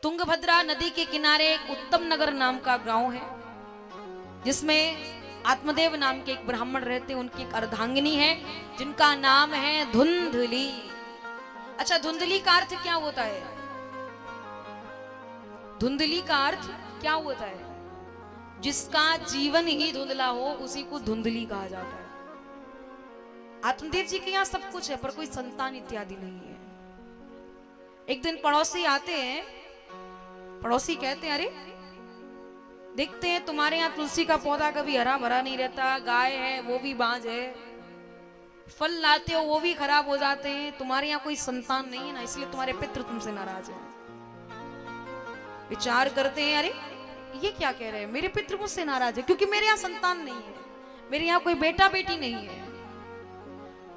तुंगभद्रा नदी के किनारे एक उत्तम नगर नाम का गांव है, जिसमें आत्मदेव नाम के एक ब्राह्मण रहते हैं। उनकी एक अर्धांगिनी है जिनका नाम है धुंधली। अच्छा, धुंधली का अर्थ क्या होता है? धुंधली का अर्थ क्या होता है? जिसका जीवन ही धुंधला हो उसी को धुंधली कहा जाता है। आत्मदेव जी के यहाँ सब कुछ है पर कोई संतान इत्यादि नहीं है। एक दिन पड़ोसी आते हैं, पड़ोसी कहते हैं, अरे देखते हैं तुम्हारे यहाँ तुलसी का पौधा कभी हरा भरा नहीं रहता, गाय है वो भी बांझ है, फल लाते हो वो भी खराब हो जाते हैं, तुम्हारे यहाँ कोई संतान नहीं है ना, इसलिए तुम्हारे पितृ तुमसे नाराज है। विचार करते हैं, अरे ये क्या कह रहे हैं, मेरे पितृ मुझसे नाराज है क्योंकि मेरे यहाँ संतान नहीं है, मेरे यहाँ कोई बेटा बेटी नहीं है।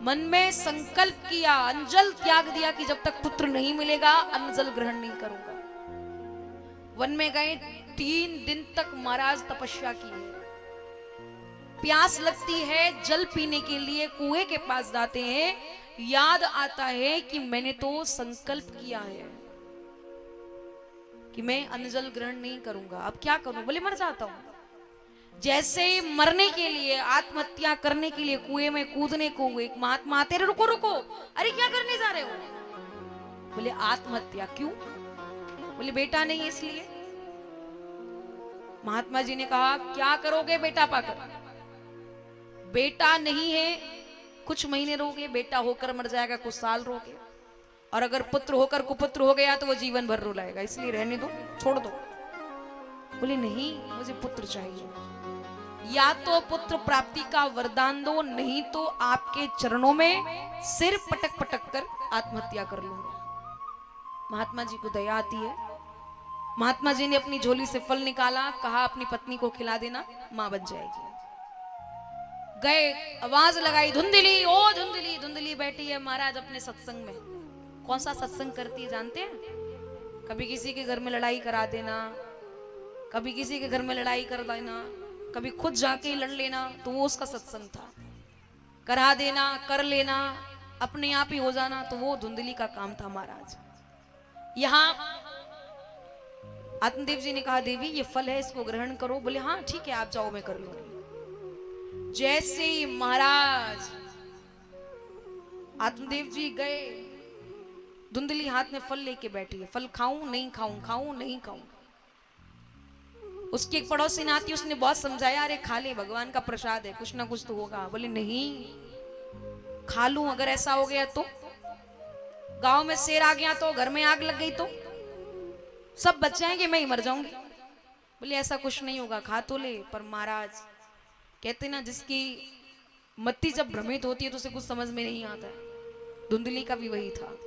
मन में संकल्प किया, अंजल त्याग दिया कि जब तक पुत्र नहीं मिलेगा अन्न जल ग्रहण नहीं करूंगा। वन में गए, 3 दिन तक महाराज तपस्या की है। प्यास लगती है, जल पीने के लिए कुएं के पास जाते हैं, याद आता है कि मैंने तो संकल्प किया है कि मैं अन्न जल ग्रहण नहीं करूंगा, अब क्या करूं? बोले मर जाता हूं। जैसे मरने के लिए, आत्महत्या करने के लिए कुएं में कूदने को एक महात्मा आते, रुको रुको, अरे क्या करने जा रहे हो? बोले आत्महत्या। क्यों? बोले बेटा नहीं इसलिए। महात्मा जी ने कहा क्या करोगे बेटा पाकर? बेटा नहीं है, कुछ महीने रोगे, बेटा होकर मर जाएगा, कुछ साल रोगे, और अगर पुत्र होकर कुपुत्र हो गया तो वो जीवन भर रुलाएगा, इसलिए रहने दो, छोड़ दो। बोले नहीं, मुझे पुत्र चाहिए, या तो पुत्र प्राप्ति का वरदान दो, नहीं तो आपके चरणों में सिर पटक पटक कर आत्महत्या कर लूंगा। महात्मा जी को दया आती है। महात्मा जी ने अपनी झोली से फल निकाला, कहा अपनी पत्नी को खिला देना, मां बन जाएगी। गए, आवाज लगाई, धुंधली, ओ धुंधली। धुंधली बैठी है महाराज अपने सत्संग में। कौन सा सत्संग करती है जानते हैं? कभी किसी के घर में लड़ाई करा देना, कभी किसी के घर में लड़ाई कर देना, कभी खुद जाके लड़ लेना, तो वो उसका सत्संग था। करा देना, कर लेना, अपने आप ही हो जाना, तो वो धुंधली का काम था महाराज। यहाँ आत्मदेव जी ने कहा देवी ये फल है, इसको ग्रहण करो। बोले हाँ ठीक है, आप जाओ, मैं कर लूंगी। जैसे ही महाराज आत्मदेव जी गए, धुंधली हाथ में फल लेके बैठी है। फल खाऊं नहीं खाऊं, खाऊं नहीं खाऊं। उसकी एक पड़ोसी आती, उसने बहुत समझाया, अरे खा ले, भगवान का प्रसाद है, कुछ ना कुछ तो होगा। बोले नहीं, खा लूं, अगर ऐसा हो गया तो, गांव में शेर आ गया तो, घर में आग लग गई तो, सब बच जाएंगे, मैं ही मर जाऊंगी। बोले ऐसा कुछ नहीं होगा, खा तो ले। पर महाराज कहते ना, जिसकी मति जब भ्रमित होती है तो उसे कुछ समझ में नहीं आता है। धुंधली का भी वही था।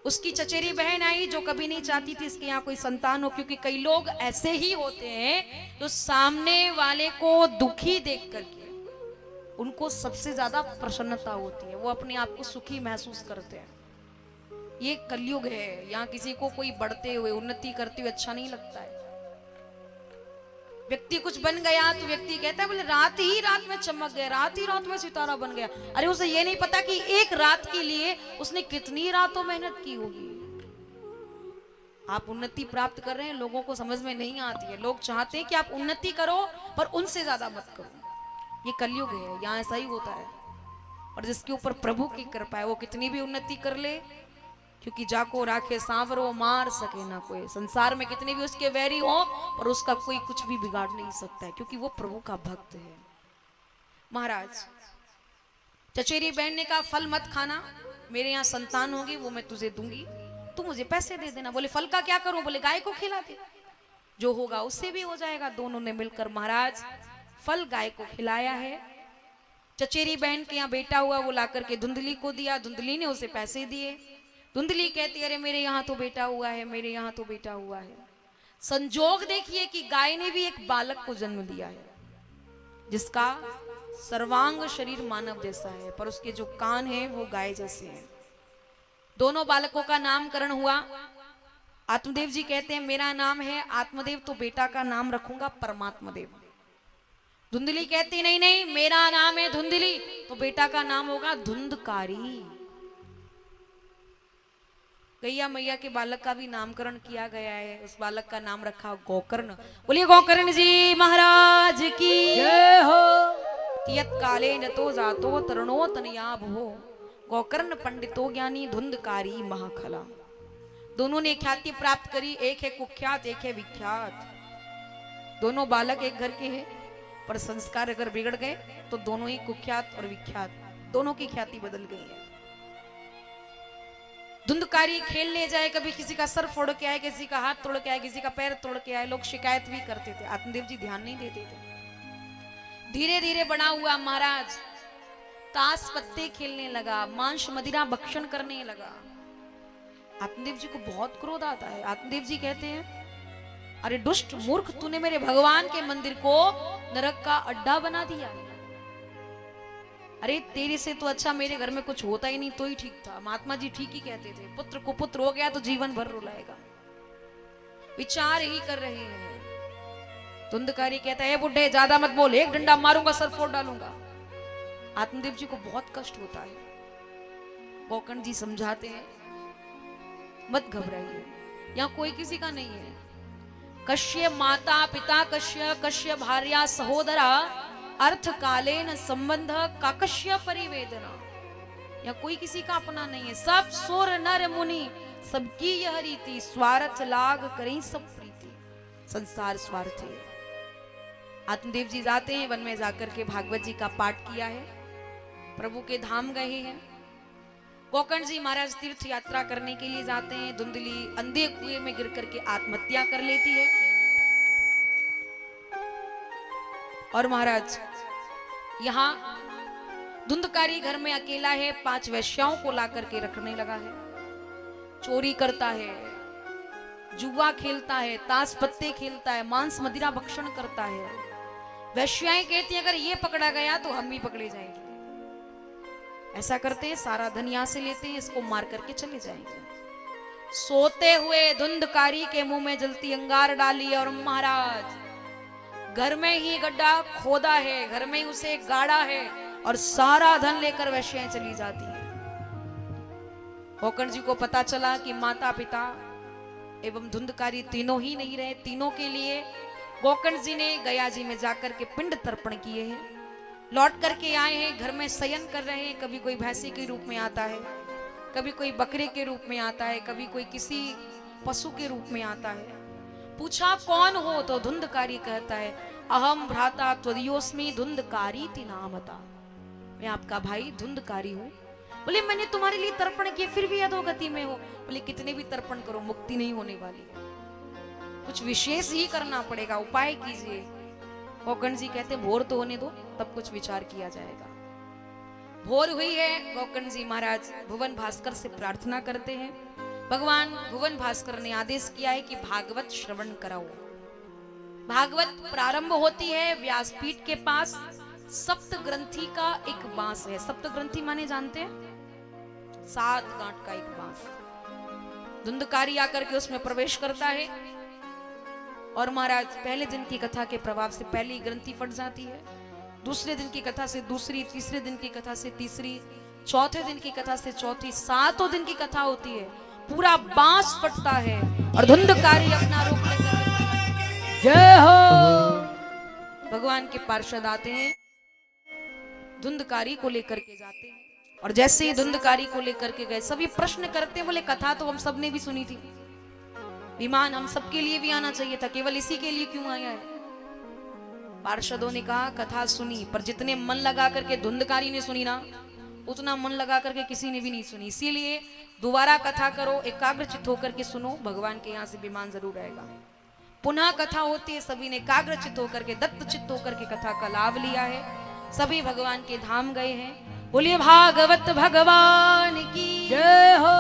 उसकी चचेरी बहन आई जो कभी नहीं चाहती थी इसके यहाँ कोई संतान हो, क्योंकि कई लोग ऐसे ही होते हैं तो सामने वाले को दुखी देख करके उनको सबसे ज्यादा प्रसन्नता होती है, वो अपने आप को सुखी महसूस करते हैं। ये कलयुग है, यहाँ किसी को कोई बढ़ते हुए, उन्नति करते हुए अच्छा नहीं लगता है। व्यक्ति कुछ बन गया तो व्यक्ति कहता है, बोले रात ही रात में चमक गया, रात ही रात में सितारा बन गया। अरे उसे ये नहीं पता कि एक रात के लिए उसने कितनी रातों मेहनत की होगी। आप उन्नति प्राप्त कर रहे हैं, लोगों को समझ में नहीं आती है। लोग चाहते हैं कि आप उन्नति करो पर उनसे ज्यादा मत करो। ये कलयुग है, यहाँ ऐसा ही होता है। और जिसके ऊपर प्रभु की कृपा है वो कितनी भी उन्नति कर ले, क्योंकि जाको राखे सांवरो मार सके ना कोई। संसार में कितने भी उसके वैरी हो पर उसका कोई कुछ भी बिगाड़ नहीं सकता है, क्योंकि वो प्रभु का भक्त है। महाराज चचेरी बहन ने कहा फल मत खाना, मेरे यहाँ संतान होगी वो मैं तुझे दूंगी, तू मुझे पैसे दे देना। बोले फल का क्या करूं? बोले गाय को खिला दे, जो होगा उससे भी हो जाएगा। दोनों ने मिलकर महाराज फल गाय को खिलाया है। चचेरी बहन के यहाँ बेटा हुआ, वो ला करके धुंधली को दिया, धुंधली ने उसे पैसे दिए। धुंधली कहती अरे मेरे यहाँ तो बेटा हुआ है, मेरे यहाँ तो बेटा हुआ है। संजोग देखिए कि गाय ने भी एक बालक को जन्म दिया है, जिसका सर्वांग शरीर मानव जैसा है पर उसके जो कान हैं वो गाय जैसे हैं। दोनों बालकों का नामकरण हुआ। आत्मदेव जी कहते हैं मेरा नाम है आत्मदेव, तो बेटा का नाम रखूंगा परमात्मा देव। धुंधली कहती नहीं नहीं, मेरा नाम है धुंधली, तो बेटा का नाम होगा धुंधकारी। गैया मैया के बालक का भी नामकरण किया गया है। उस बालक का नाम रखा गोकर्ण। बोलिए गोकर्ण जी महाराज की जय हो। कियत काले न तो जातो तरणो तनया भो गोकर्ण पंडितो ज्ञानी धुंधकारी महाखला। दोनों ने ख्याति प्राप्त करी, एक है कुख्यात एक है विख्यात। दोनों बालक एक घर के हैं, पर संस्कार अगर बिगड़ गए तो दोनों ही कुख्यात और विख्यात, दोनों की ख्याति बदल गई है। धुंधकारी खेलने जाए, कभी किसी का सर फोड़ के आए, किसी का हाथ तोड़ के आए, किसी का पैर तोड़ के आए, लोग शिकायत भी करते थे। आत्मदेव जी ध्यान नहीं देते थे। धीरे धीरे बड़ा हुआ महाराज, ताश पत्ते खेलने लगा, मांस मदिरा भक्षण करने लगा। आत्मदेव जी को बहुत क्रोध आता है। आत्मदेव जी कहते हैं, अरे दुष्ट मूर्ख, तूने मेरे भगवान के मंदिर को नरक का अड्डा बना दिया। अरे तेरे से तो अच्छा मेरे घर में कुछ होता ही नहीं तो ही ठीक था। महात्मा जी ठीक ही कहते थे, पुत्र को पुत्र हो गया तो जीवन भर रुलाएगा। विचार ही कर रहे हैं। धुंधकारी कहता है, बुढ़े ज्यादा मत बोल, एक डंडा मारूंगा सर फोड़ डालूंगा। आत्मदेव जी को बहुत कष्ट होता है। गोकर्ण जी समझाते हैं, मत घबराइए, यहाँ कोई किसी का नहीं है। कश्य माता पिता कश्य, कश्य भार्या सहोदरा, अर्थ कालेन संबंध काकश्य परिवेदना। या कोई किसी का अपना नहीं है। सब सोर नर मुनि सबकी यह रीति, स्वार्थ लाग करें सब प्रीति। संसार स्वार्थ है। आत्मदेव जी जाते हैं वन में, जाकर के भागवत जी का पाठ किया है, प्रभु के धाम गए हैं। गोकर्ण जी महाराज तीर्थ यात्रा करने के लिए जाते हैं। धुंधली अंधे कुएं में गिर करके आत्महत्या कर लेती है। और महाराज यहाँ धुंधकारी घर में अकेला है, 5 वैश्याओं को ला करके रखने लगा है। चोरी करता है, जुआ खेलता है, ताश पत्ते खेलता है, मांस मदिरा भक्षण करता है। वैश्याएं कहती हैं, अगर ये पकड़ा गया तो हम भी पकड़े जाएंगे। ऐसा करते हैं, सारा धन यहाँ से लेते हैं, इसको मार करके चले जाएंगे। सोते हुए धुंधकारी के मुंह में जलती अंगार डाली और महाराज घर में ही गड्ढा खोदा है, घर में ही उसे गाड़ा है और सारा धन लेकर वैश्याएं चली जाती हैं। गोकर्ण जी को पता चला कि माता पिता एवं धुंधकारी तीनों ही नहीं रहे। तीनों के लिए गोकर्ण जी ने गया जी में जाकर के पिंड तर्पण किए हैं। लौट करके आए हैं, घर में शयन कर रहे हैं। कभी कोई भैंसे के रूप में आता है, कभी कोई बकरे के रूप में आता है, कभी कोई किसी पशु के रूप में आता है। पूछा कौन हो, तो धुंधकारी कहता है, अहम भ्राता त्वदीयोस्मि धुंधकारी नामता। मैं आपका भाई धुंधकारी हूँ। बोले मैंने तुम्हारे लिए तर्पण किए फिर भी अधोगति में हो। बोले कितने भी तर्पण करो मुक्ति नहीं होने वाली, कुछ विशेष ही करना पड़ेगा, उपाय कीजिए। गोकर्ण जी कहते भोर तो होने दो, तब कुछ विचार किया जाएगा। भोर हुई है, गोकर्ण जी महाराज भुवन भास्कर से प्रार्थना करते हैं। भगवान भुवन भास्कर ने आदेश किया है कि भागवत श्रवण कराओ। भागवत प्रारंभ होती है व्यासपीठ के पास। सप्त ग्रंथि का एक बांस है। सप्त ग्रंथि माने जानते हैं? 7 गांठ का एक बांस। धुंधकारी आकर के उसमें प्रवेश करता है और महाराज पहले दिन की कथा के प्रभाव से पहली ग्रंथि फट जाती है, दूसरे दिन की कथा से दूसरी, तीसरे दिन की कथा से तीसरी, चौथे दिन की कथा से चौथी, 7 दिन की कथा होती है। पूरा बांस फटता है और धुंधकारी अपना रूप लेकर जय हो। भगवान के पार्षद आते हैं, धुंधकारी को लेकर के जाते हैं। और जैसे ही धुंधकारी को लेकर के गए, सभी प्रश्न करते हैं, बोले कथा तो हम सब ने भी सुनी थी, विमान हम सबके लिए भी आना चाहिए था, केवल इसी के लिए क्यों आया है? पार्षदों ने कहा कथा सुनी, पर जितने मन लगा करके धुंधकारी ने सुनी ना, उतना मन लगा करके किसी ने भी नहीं सुनी। इसीलिए दोबारा कथा करो, एकाग्रचित्त होकर के सुनो, भगवान के यहाँ से विमान जरूर आएगा। पुनः कथा होती है, सभी ने एकाग्रचित्त होकर के, दत्त चित्त होकर के कथा का लाभ लिया है। सभी भगवान के धाम गए हैं। बोलिए भागवत भगवान की जय हो।